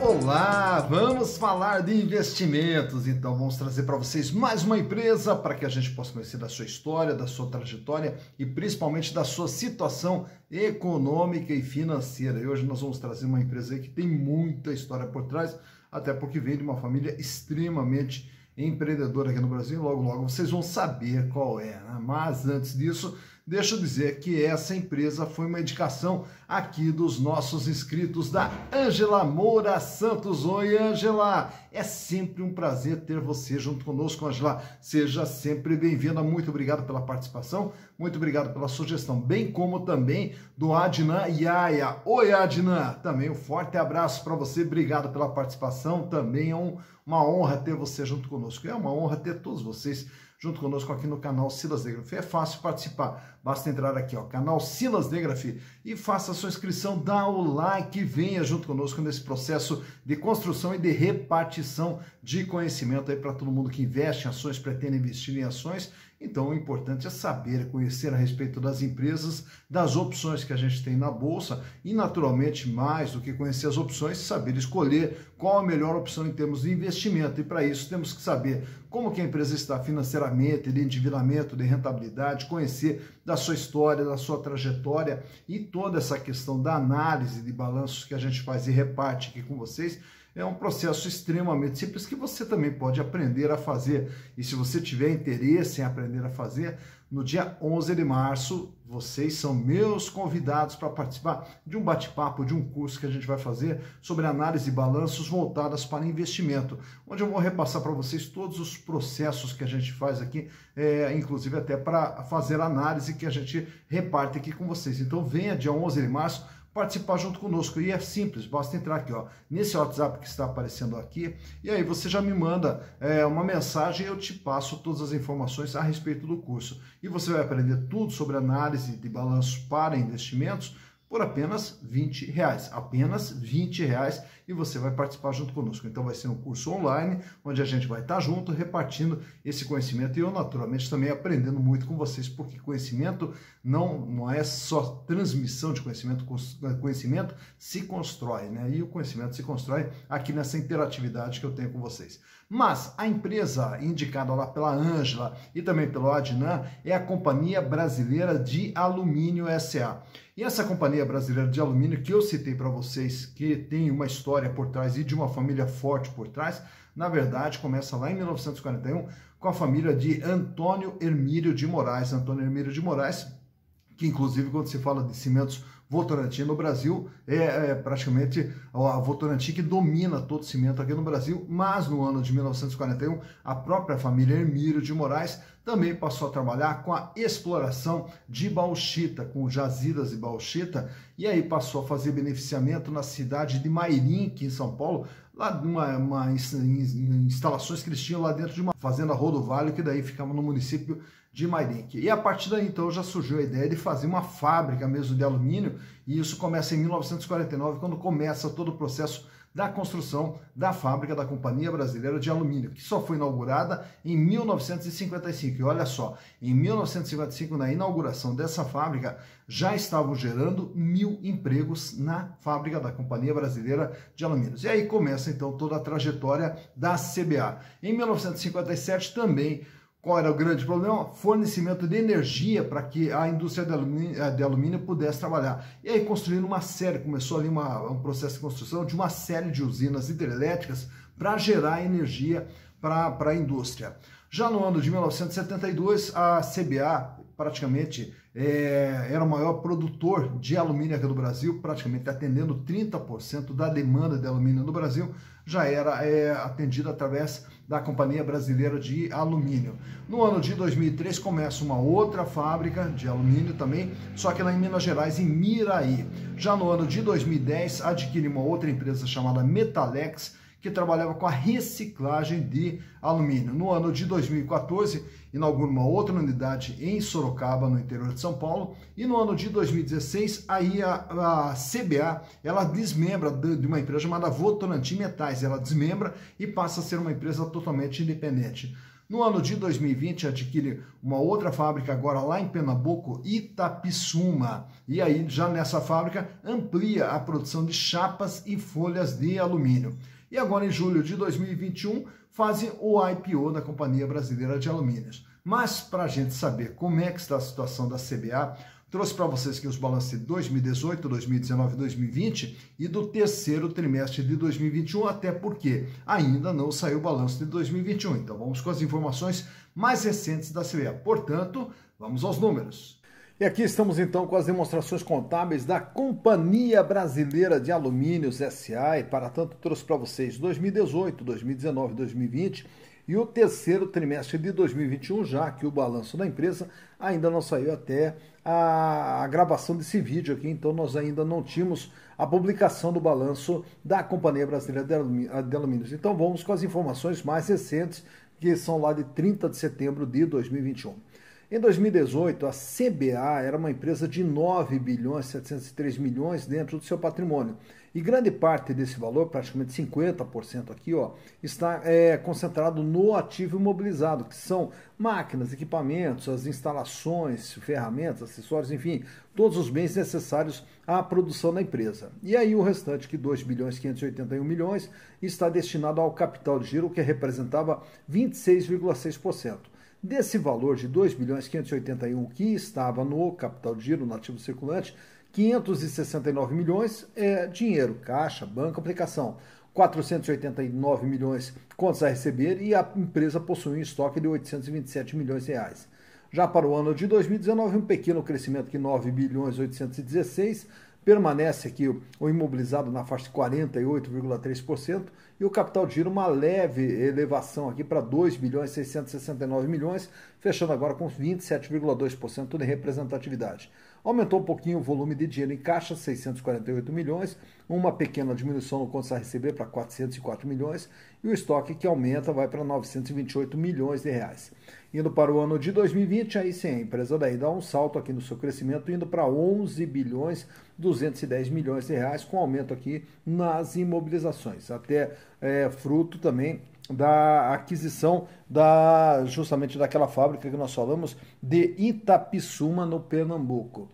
Olá, vamos falar de investimentos. Então vamos trazer para vocês mais uma empresa para que a gente possa conhecer da sua história, da sua trajetória e principalmente da sua situação econômica e financeira. E hoje nós vamos trazer uma empresa aí que tem muita história por trás, até porque vem de uma família extremamente empreendedora aqui no Brasil. Logo vocês vão saber qual é, né? Mas antes disso, deixa eu dizer que essa empresa foi uma indicação aqui dos nossos inscritos da Ângela Moura Santos. Oi, Ângela! É sempre um prazer ter você junto conosco, Ângela. Seja sempre bem-vinda. Muito obrigado pela participação, muito obrigado pela sugestão, bem como também do Adnan Yaya. Oi, Adnan! Também um forte abraço para você. Obrigado pela participação. Também é uma honra ter você junto conosco. É uma honra ter todos vocês junto conosco aqui no canal Silas de Grafia. É fácil participar, basta entrar aqui, ó, canal Silas de Grafia, e faça a sua inscrição, dá o like, venha junto conosco nesse processo de construção e de repartição de conhecimento aí para todo mundo que investe em ações, pretende investir em ações. Então o importante é saber, conhecer a respeito das empresas, das opções que a gente tem na bolsa e naturalmente mais do que conhecer as opções, saber escolher qual a melhor opção em termos de investimento. E para isso temos que saber como que a empresa está financeiramente, de endividamento, de rentabilidade, conhecer da sua história, da sua trajetória e toda essa questão da análise de balanços que a gente faz e reparte aqui com vocês. É um processo extremamente simples que você também pode aprender a fazer. E se você tiver interesse em aprender a fazer, no dia 11 de março, vocês são meus convidados para participar de um bate-papo, de um curso que a gente vai fazer sobre análise de balanços voltadas para investimento, onde eu vou repassar para vocês todos os processos que a gente faz aqui, inclusive até para fazer a análise que a gente reparte aqui com vocês. Então venha dia 11 de março, participar junto conosco, e é simples, basta entrar aqui, ó, nesse WhatsApp que está aparecendo aqui, e aí você já me manda uma mensagem e eu te passo todas as informações a respeito do curso. E você vai aprender tudo sobre análise de balanços para investimentos por apenas R$20, apenas R$20, e você vai participar junto conosco. Então vai ser um curso online, onde a gente vai estar junto, repartindo esse conhecimento, e eu naturalmente também aprendendo muito com vocês, porque conhecimento não é só transmissão de conhecimento, conhecimento se constrói, né? E o conhecimento se constrói aqui nessa interatividade que eu tenho com vocês. Mas a empresa indicada lá pela Ângela e também pelo Adnan é a Companhia Brasileira de Alumínio S.A. E essa Companhia Brasileira de Alumínio que eu citei para vocês, que tem uma história por trás e de uma família forte por trás, na verdade começa lá em 1941 com a família de Antônio Hermílio de Moraes. Antônio Hermílio de Moraes, que inclusive quando se fala de cimentos Votorantim no Brasil, praticamente a Votorantim que domina todo o cimento aqui no Brasil, mas no ano de 1941, a própria família Hermílio de Moraes também passou a trabalhar com a exploração de bauxita, com jazidas de bauxita, e aí passou a fazer beneficiamento na cidade de Mairim, aqui em São Paulo, lá instalações que eles tinham lá dentro de uma fazenda Rodovalho, que daí ficava no município de Mairim. E a partir daí, então, já surgiu a ideia de fazer uma fábrica mesmo de alumínio, e isso começa em 1949, quando começa todo o processo da construção da fábrica da Companhia Brasileira de Alumínio, que só foi inaugurada em 1955. E olha só, em 1955, na inauguração dessa fábrica, já estavam gerando 1.000 empregos na fábrica da Companhia Brasileira de Alumínio. E aí começa, então, toda a trajetória da CBA. Em 1957 também, qual era o grande problema? Fornecimento de energia para que a indústria de alumínio pudesse trabalhar. E aí construindo uma série, começou ali um processo de construção de uma série de usinas hidrelétricas para gerar energia para a indústria. Já no ano de 1972, a CBA praticamente era o maior produtor de alumínio aqui do Brasil, praticamente atendendo 30% da demanda de alumínio no Brasil, já era atendida através da Companhia Brasileira de Alumínio. No ano de 2003 começa uma outra fábrica de alumínio também, só que lá em Minas Gerais, em Miraí. Já no ano de 2010 adquire uma outra empresa chamada Metalex, que trabalhava com a reciclagem de alumínio. No ano de 2014, inaugura uma outra unidade em Sorocaba, no interior de São Paulo, e no ano de 2016, aí a CBA, ela desmembra de uma empresa chamada Votorantim Metais, ela desmembra e passa a ser uma empresa totalmente independente. No ano de 2020, adquire uma outra fábrica agora lá em Pernambuco, Itapissuma. E aí, já nessa fábrica, amplia a produção de chapas e folhas de alumínio. E agora, em julho de 2021, fazem o IPO da Companhia Brasileira de Alumínios. Mas, para a gente saber como é que está a situação da CBA, trouxe para vocês aqui os balanços de 2018, 2019 e 2020 e do terceiro trimestre de 2021, até porque ainda não saiu o balanço de 2021. Então vamos com as informações mais recentes da CBA. Portanto, vamos aos números. E aqui estamos então com as demonstrações contábeis da Companhia Brasileira de Alumínios S.A. e para tanto trouxe para vocês 2018, 2019 e 2020 e o terceiro trimestre de 2021, já que o balanço da empresa ainda não saiu até a gravação desse vídeo aqui, então nós ainda não tínhamos a publicação do balanço da Companhia Brasileira de Alumínios. Então vamos com as informações mais recentes, que são lá de 30 de setembro de 2021. Em 2018, a CBA era uma empresa de 9 bilhões 703 milhões dentro do seu patrimônio. E grande parte desse valor, praticamente 50% aqui, ó, está concentrado no ativo imobilizado, que são máquinas, equipamentos, as instalações, ferramentas, acessórios, enfim, todos os bens necessários à produção da empresa. E aí o restante, que 2 bilhões 581 milhões, está destinado ao capital de giro, que representava 26,6%. Desse valor de 2 bilhões 581 que estava no capital de giro, no ativo circulante, 569 milhões é dinheiro, caixa, banco, aplicação. 489 milhões contas a receber e a empresa possui um estoque de 827 milhões de reais. Já para o ano de 2019, um pequeno crescimento de 9 bilhões 816, permanece aqui o imobilizado na faixa de 48,3% e o capital de giro uma leve elevação aqui para 2 bilhões 669 milhões, fechando agora com 27,2% de representatividade. Aumentou um pouquinho o volume de dinheiro em caixa, 648 milhões, uma pequena diminuição no contas a receber para 404 milhões e o estoque que aumenta vai para 928 milhões de reais. Indo para o ano de 2020, aí sim, a empresa daí dá um salto aqui no seu crescimento, indo para 11 bilhões 210 milhões de reais, com aumento aqui nas imobilizações, até fruto também da aquisição justamente daquela fábrica que nós falamos de Itapissuma, no Pernambuco.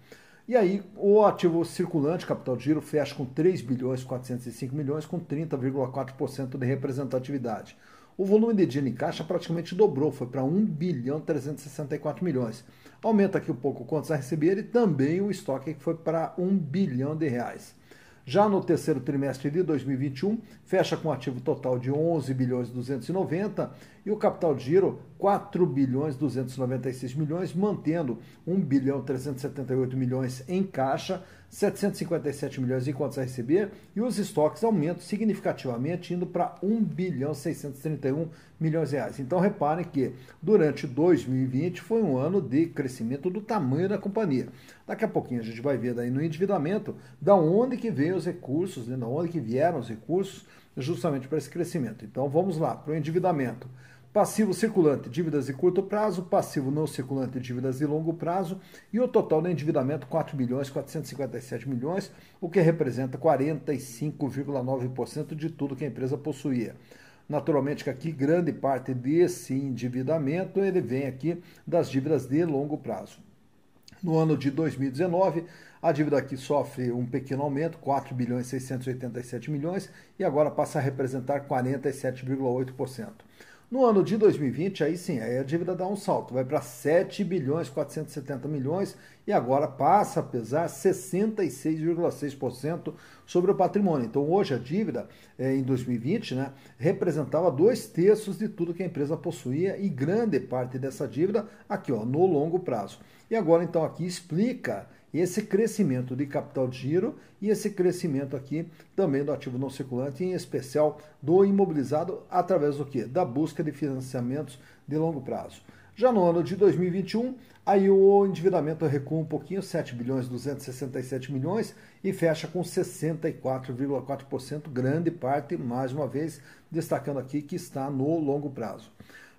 E aí o ativo circulante, capital de giro, fecha com 3 bilhões 405 milhões, com 30,4% de representatividade. O volume de dinheiro em caixa praticamente dobrou, foi para 1 bilhão 364 milhões. Aumenta aqui um pouco contas a receber e também o estoque que foi para 1 bilhão de reais. Já no terceiro trimestre de 2021, fecha com um ativo total de 11 bilhões 290 e o capital de giro 4 bilhões 296 milhões, mantendo 1 bilhão 378 milhões em caixa, 757 milhões em contas a receber e os estoques aumentam significativamente, indo para 1 bilhão 631 milhões de reais. Então reparem que durante 2020 foi um ano de crescimento do tamanho da companhia. Daqui a pouquinho a gente vai ver daí no endividamento da onde que veio os recursos, da onde que vieram os recursos justamente para esse crescimento. Então vamos lá para o endividamento. Passivo circulante, dívidas de curto prazo, passivo não circulante, dívidas de longo prazo e o total do endividamento 4 bilhões 457 milhões, o que representa 45,9% de tudo que a empresa possuía. Naturalmente que aqui grande parte desse endividamento ele vem aqui das dívidas de longo prazo. No ano de 2019, a dívida aqui sofre um pequeno aumento, 4 bilhões 687 milhões e agora passa a representar 47,8%. No ano de 2020, aí sim, aí a dívida dá um salto, vai para 7 bilhões 470 milhões e agora passa a pesar 66,6% sobre o patrimônio. Então hoje a dívida, em 2020, né, representava 2/3 de tudo que a empresa possuía e grande parte dessa dívida aqui, ó, no longo prazo. E agora então aqui explica esse crescimento de capital de giro e esse crescimento aqui também do ativo não circulante, em especial do imobilizado, através do quê? Da busca de financiamentos de longo prazo. Já no ano de 2021, aí o endividamento recua um pouquinho, 7 bilhões 267 milhões e fecha com 64,4%, grande parte, mais uma vez, destacando aqui que está no longo prazo.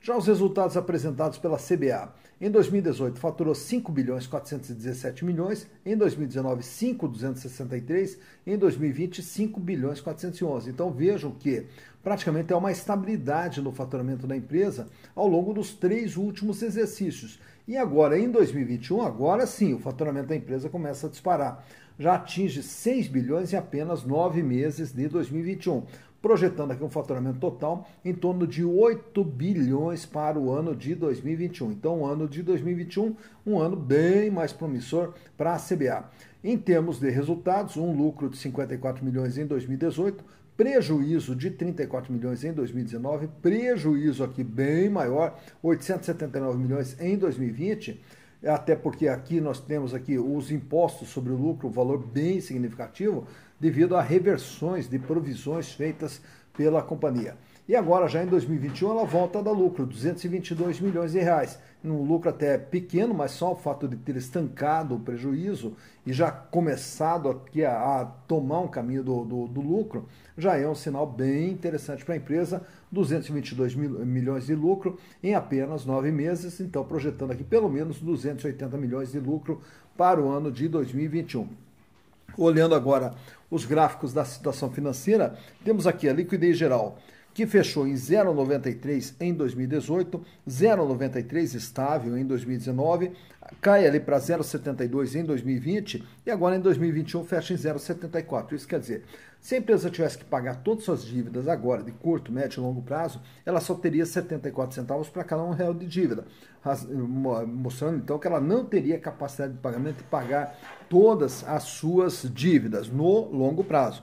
Já os resultados apresentados pela CBA. Em 2018, faturou 5 bilhões 417 milhões, em 2019, 5,263, em 2020, 5 bilhões 411. Então vejam que praticamente é uma estabilidade no faturamento da empresa ao longo dos 3 últimos exercícios. E agora, em 2021, agora sim, o faturamento da empresa começa a disparar. Já atinge 6 bilhões em apenas 9 meses de 2021. Projetando aqui um faturamento total em torno de 8 bilhões para o ano de 2021. Então, o ano de 2021, um ano bem mais promissor para a CBA. Em termos de resultados, um lucro de 54 milhões em 2018, prejuízo de 34 milhões em 2019, prejuízo aqui bem maior, 879 milhões em 2020, até porque aqui nós temos aqui os impostos sobre o lucro, um valor bem significativo, devido a reversões de provisões feitas pela companhia. E agora, já em 2021, ela volta a dar lucro, 222 milhões de reais. Um lucro até pequeno, mas só o fato de ter estancado o prejuízo e já começado aqui a tomar um caminho do lucro, já é um sinal bem interessante para a empresa. 222 milhões de lucro em apenas 9 meses, então projetando aqui pelo menos 280 milhões de lucro para o ano de 2021. Olhando agora os gráficos da situação financeira, temos aqui a liquidez geral, que fechou em 0,93 em 2018, 0,93 estável em 2019, cai ali para 0,72 em 2020 e agora em 2021 fecha em 0,74. Isso quer dizer, se a empresa tivesse que pagar todas as suas dívidas agora, de curto, médio e longo prazo, ela só teria 74 centavos para cada R$1 de dívida, mostrando então que ela não teria capacidade de pagamento de pagar todas as suas dívidas no longo prazo.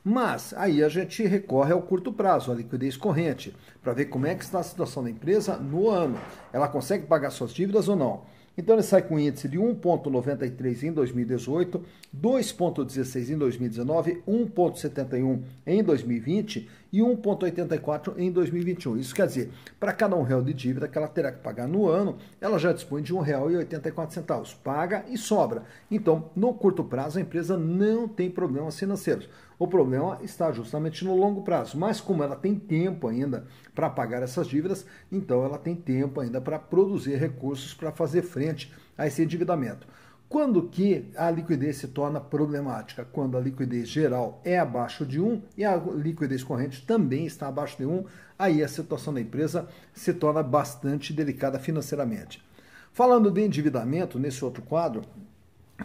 Mas aí a gente recorre ao curto prazo, à liquidez corrente, para ver como é que está a situação da empresa no ano. Ela consegue pagar suas dívidas ou não? Então ele sai com um índice de 1,93 em 2018, 2,16 em 2019, 1,71 em 2020 e 1,84 em 2021. Isso quer dizer, para cada R$1 de dívida que ela terá que pagar no ano, ela já dispõe de R$1,84. Paga e sobra. Então, no curto prazo, a empresa não tem problemas financeiros. O problema está justamente no longo prazo. Mas como ela tem tempo ainda para pagar essas dívidas, então ela tem tempo ainda para produzir recursos para fazer frente a esse endividamento. Quando que a liquidez se torna problemática? Quando a liquidez geral é abaixo de 1 e a liquidez corrente também está abaixo de 1, aí a situação da empresa se torna bastante delicada financeiramente. Falando de endividamento, nesse outro quadro,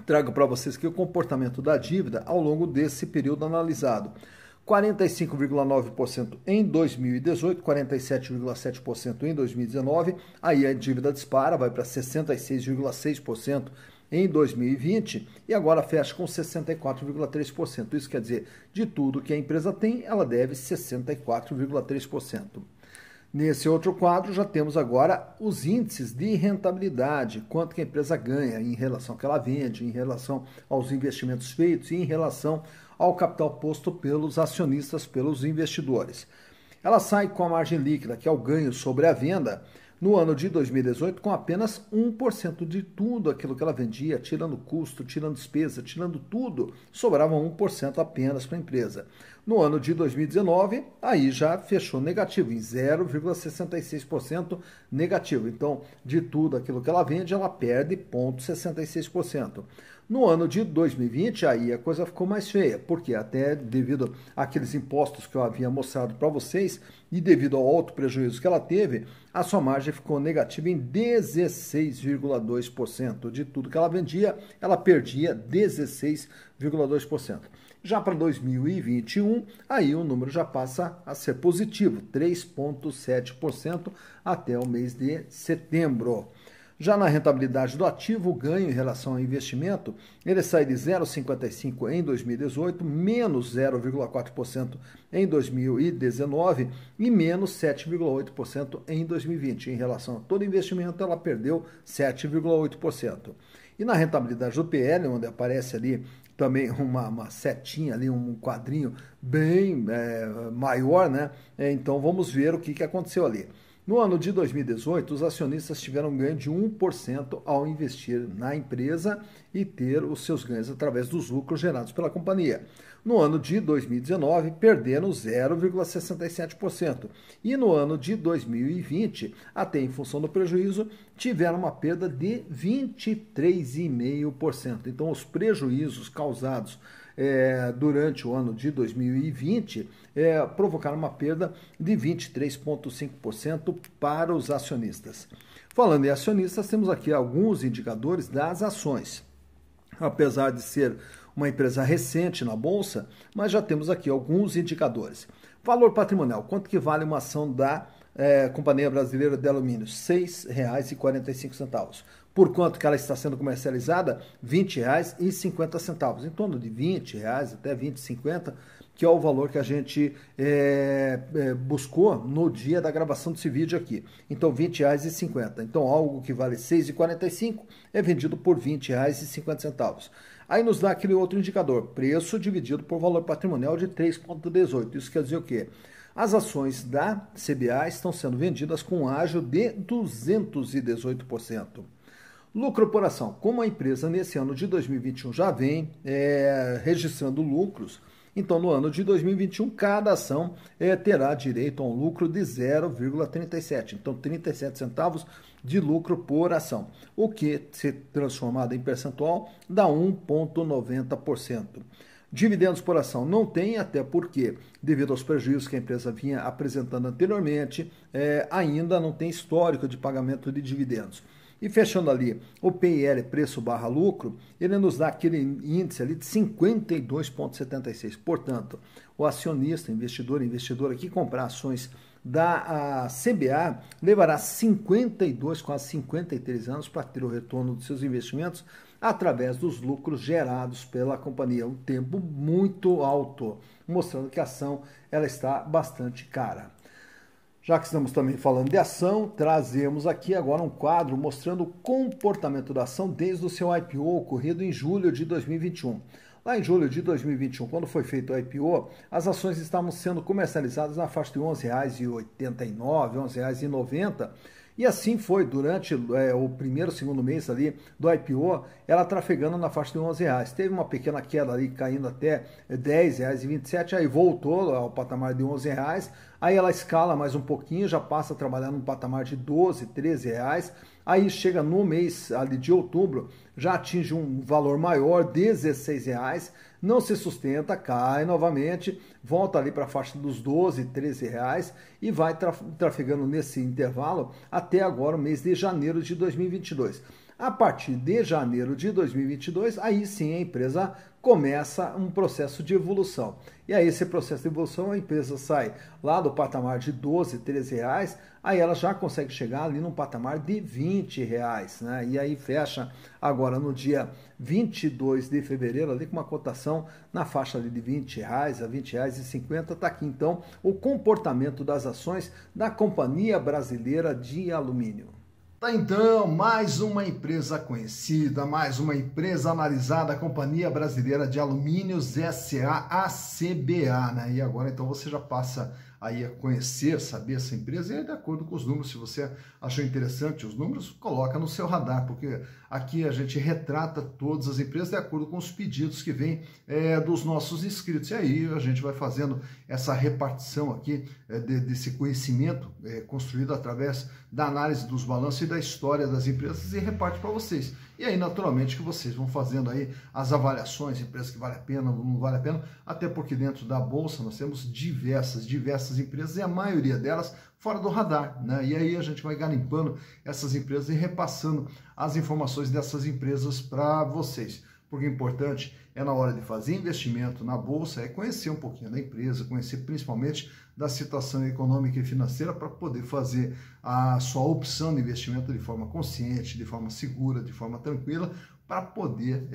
trago para vocês aqui o comportamento da dívida ao longo desse período analisado. 45,9% em 2018, 47,7% em 2019, aí a dívida dispara, vai para 66,6% em 2020 e agora fecha com 64,3%. Isso quer dizer, de tudo que a empresa tem, ela deve 64,3%. Nesse outro quadro, já temos agora os índices de rentabilidade, quanto que a empresa ganha em relação ao que ela vende, em relação aos investimentos feitos e em relação ao capital posto pelos acionistas, pelos investidores. Ela sai com a margem líquida, que é o ganho sobre a venda, no ano de 2018, com apenas 1% de tudo aquilo que ela vendia, tirando custo, tirando despesa, tirando tudo, sobrava 1% apenas para a empresa. No ano de 2019, aí já fechou negativo, em 0,66% negativo. Então, de tudo aquilo que ela vende, ela perde 0,66%. No ano de 2020, aí a coisa ficou mais feia, porque até devido àqueles impostos que eu havia mostrado para vocês e devido ao alto prejuízo que ela teve, a sua margem ficou negativa em 16,2%. De tudo que ela vendia, ela perdia 16,2%. Já para 2021, aí o número já passa a ser positivo, 3,7% até o mês de setembro. Já na rentabilidade do ativo, o ganho em relação ao investimento, ele sai de 0,55 em 2018, menos 0,4% em 2019 e menos 7,8% em 2020. Em relação a todo investimento, ela perdeu 7,8%. E na rentabilidade do PL, onde aparece ali também uma setinha ali, um quadrinho bem maior, né? Então vamos ver o que aconteceu ali. No ano de 2018, os acionistas tiveram um ganho de 1% ao investir na empresa e ter os seus ganhos através dos lucros gerados pela companhia. No ano de 2019, perderam 0,67%. E no ano de 2020, até em função do prejuízo, tiveram uma perda de 23,5%. Então, os prejuízos causados durante o ano de 2020 provocaram uma perda de 23,5% para os acionistas. Falando em acionistas, temos aqui alguns indicadores das ações. Apesar de ser uma empresa recente na Bolsa, mas já temos aqui alguns indicadores. Valor patrimonial, quanto que vale uma ação da Companhia Brasileira de Alumínio? R$ 6,45. Por quanto que ela está sendo comercializada? R$ 20,50. Em torno de R$ 20 até R$ 20,50, que é o valor que a gente buscou no dia da gravação desse vídeo aqui. Então, R$ 20,50. Então, algo que vale R$ 6,45 é vendido por R$ 20,50. Aí nos dá aquele outro indicador, preço dividido por valor patrimonial de 3,18. Isso quer dizer o quê? As ações da CBA estão sendo vendidas com um ágio de 218%. Lucro por ação. Como a empresa nesse ano de 2021 já vem registrando lucros, então no ano de 2021 cada ação terá direito a um lucro de 0,37. Então 37 centavos de lucro por ação, o que, se transformado em percentual, dá 1,90%. Dividendos por ação não tem, até porque, devido aos prejuízos que a empresa vinha apresentando anteriormente, ainda não tem histórico de pagamento de dividendos. E fechando ali o PIL, preço barra lucro, ele nos dá aquele índice ali de 52,76. Portanto, o acionista, investidor que comprar ações da CBA levará 52, quase 53 anos para ter o retorno dos seus investimentos através dos lucros gerados pela companhia. Um tempo muito alto, mostrando que a ação ela está bastante cara. Já que estamos também falando de ação, trazemos aqui agora um quadro mostrando o comportamento da ação desde o seu IPO ocorrido em julho de 2021. Lá em julho de 2021, quando foi feito o IPO, as ações estavam sendo comercializadas na faixa de R$ 11,89, R$ 11,90, e assim foi durante o primeiro e segundo mês ali do IPO, ela trafegando na faixa de R$ 11. Teve uma pequena queda ali, caindo até R$ 10,27, aí voltou ao patamar de R$ 11, aí ela escala mais um pouquinho, já passa a trabalhar num patamar de R$ 12, R$ 13, aí chega no mês ali de outubro, já atinge um valor maior, R$ 16, não se sustenta, cai novamente, volta ali para a faixa dos R$ 12, R$ 13 e vai trafegando nesse intervalo até agora, o mês de janeiro de 2022. A partir de janeiro de 2022, aí sim a empresa começa um processo de evolução. E aí esse processo de evolução, a empresa sai lá do patamar de 12, 13 reais, aí ela já consegue chegar ali num patamar de 20 reais, né? E aí fecha agora no dia 22 de fevereiro ali com uma cotação na faixa ali de 20 reais a 20 reais e 50. Tá aqui então o comportamento das ações da Companhia Brasileira de Alumínio. Tá então, mais uma empresa conhecida, mais uma empresa analisada, a Companhia Brasileira de Alumínios S.A., a CBA, né? E agora então você já passa aí a conhecer, saber essa empresa, e aí, de acordo com os números, se você achou interessante os números, coloca no seu radar, porque aqui a gente retrata todas as empresas de acordo com os pedidos que vêm dos nossos inscritos. E aí a gente vai fazendo essa repartição aqui desse conhecimento construído através da análise dos balanços e da história das empresas e reparte para vocês. E aí, naturalmente, que vocês vão fazendo aí as avaliações, empresas que vale a pena, não vale a pena, até porque dentro da Bolsa nós temos diversas empresas e a maioria delas fora do radar, né? E aí a gente vai garimpando essas empresas e repassando as informações dessas empresas para vocês. Porque o importante é, na hora de fazer investimento na Bolsa, é conhecer um pouquinho da empresa, conhecer principalmente da situação econômica e financeira para poder fazer a sua opção de investimento de forma consciente, de forma segura, de forma tranquila, para poder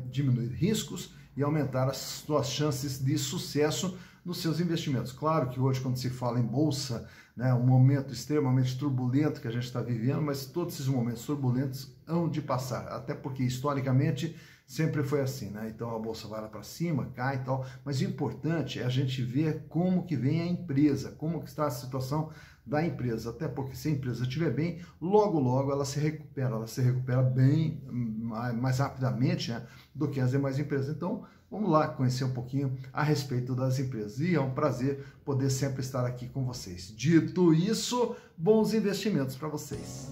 diminuir riscos e aumentar as suas chances de sucesso nos seus investimentos. Claro que hoje, quando se fala em Bolsa, né, um momento extremamente turbulento que a gente está vivendo, mas todos esses momentos turbulentos hão de passar, até porque historicamente sempre foi assim, né? Então a Bolsa vai lá para cima, cai e tal, mas o importante é a gente ver como que vem a empresa, como que está a situação da empresa, até porque se a empresa estiver bem, logo, logo ela se recupera bem, mais rapidamente, né, do que as demais empresas. Então, vamos lá conhecer um pouquinho a respeito das empresas. E é um prazer poder sempre estar aqui com vocês. Dito isso, bons investimentos para vocês.